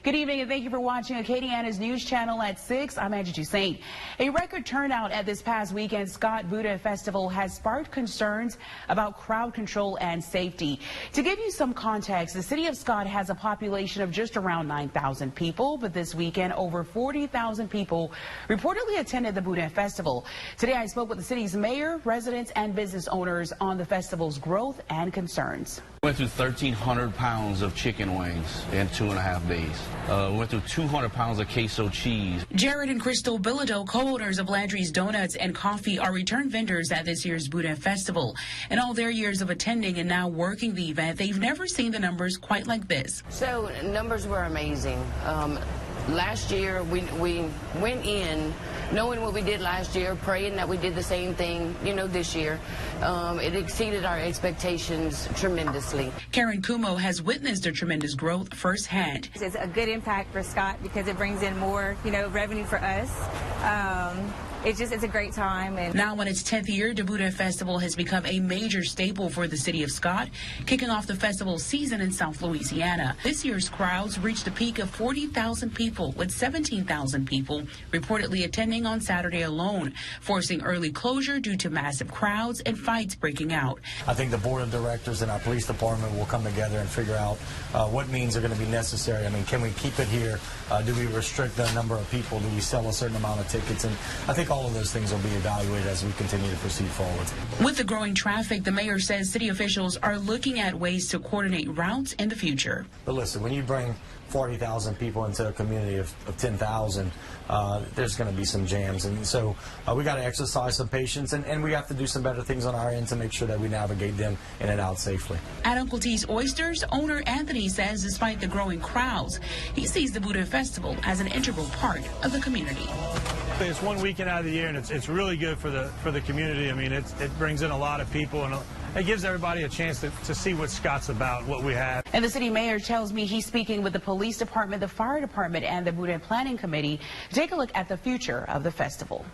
Good evening and thank you for watching Acadiana's News Channel at 6. I'm Angie Toussaint. A record turnout at this past weekend's Scott Boudin Festival has sparked concerns about crowd control and safety. To give you some context, the city of Scott has a population of just around 9,000 people, but this weekend over 40,000 people reportedly attended the Boudin Festival. Today I spoke with the city's mayor, residents, and business owners on the festival's growth and concerns. We went through 1,300 pounds of chicken wings in 2.5 days. We went through 200 pounds of queso cheese. Jared and Crystal Bilodeau, co-owners of Landry's Donuts and Coffee, are return vendors at this year's Boudin Festival. In all their years of attending and now working the event, they've never seen the numbers quite like this. So numbers were amazing. Last year we went in knowing what we did last year, praying that we did the same thing, this year. It exceeded our expectations tremendously. Karen Kumo has witnessed a tremendous growth firsthand. It's a good impact for Scott because it brings in more, revenue for us. It's a great time. And now in its 10th year, the Boudin Festival has become a major staple for the city of Scott, kicking off the festival season in South Louisiana. This year's crowds reached a peak of 40,000 people, with 17,000 people reportedly attending on Saturday alone, forcing early closure due to massive crowds and fights breaking out. I think the board of directors and our police department will come together and figure out what means are going to be necessary. I mean, can we keep it here? Do we restrict the number of people? Do we sell a certain amount of tickets? And I think all of those things will be evaluated as we continue to proceed forward. With the growing traffic, the mayor says city officials are looking at ways to coordinate routes in the future. But listen, when you bring 40,000 people into a community of 10,000, there's going to be some jams. And so we got to exercise some patience, and we have to do some better things on our end to make sure that we navigate them in and out safely. At Uncle T's Oysters, owner Anthony says despite the growing crowds, he sees the Boudin Festival as an integral part of the community. It's one weekend out of the year, and it's really good for the community. I mean, it brings in a lot of people, and it gives everybody a chance to see what Scott's about, what we have. And the city mayor tells me he's speaking with the police department, the fire department, and the Boudin Planning Committee to take a look at the future of the festival.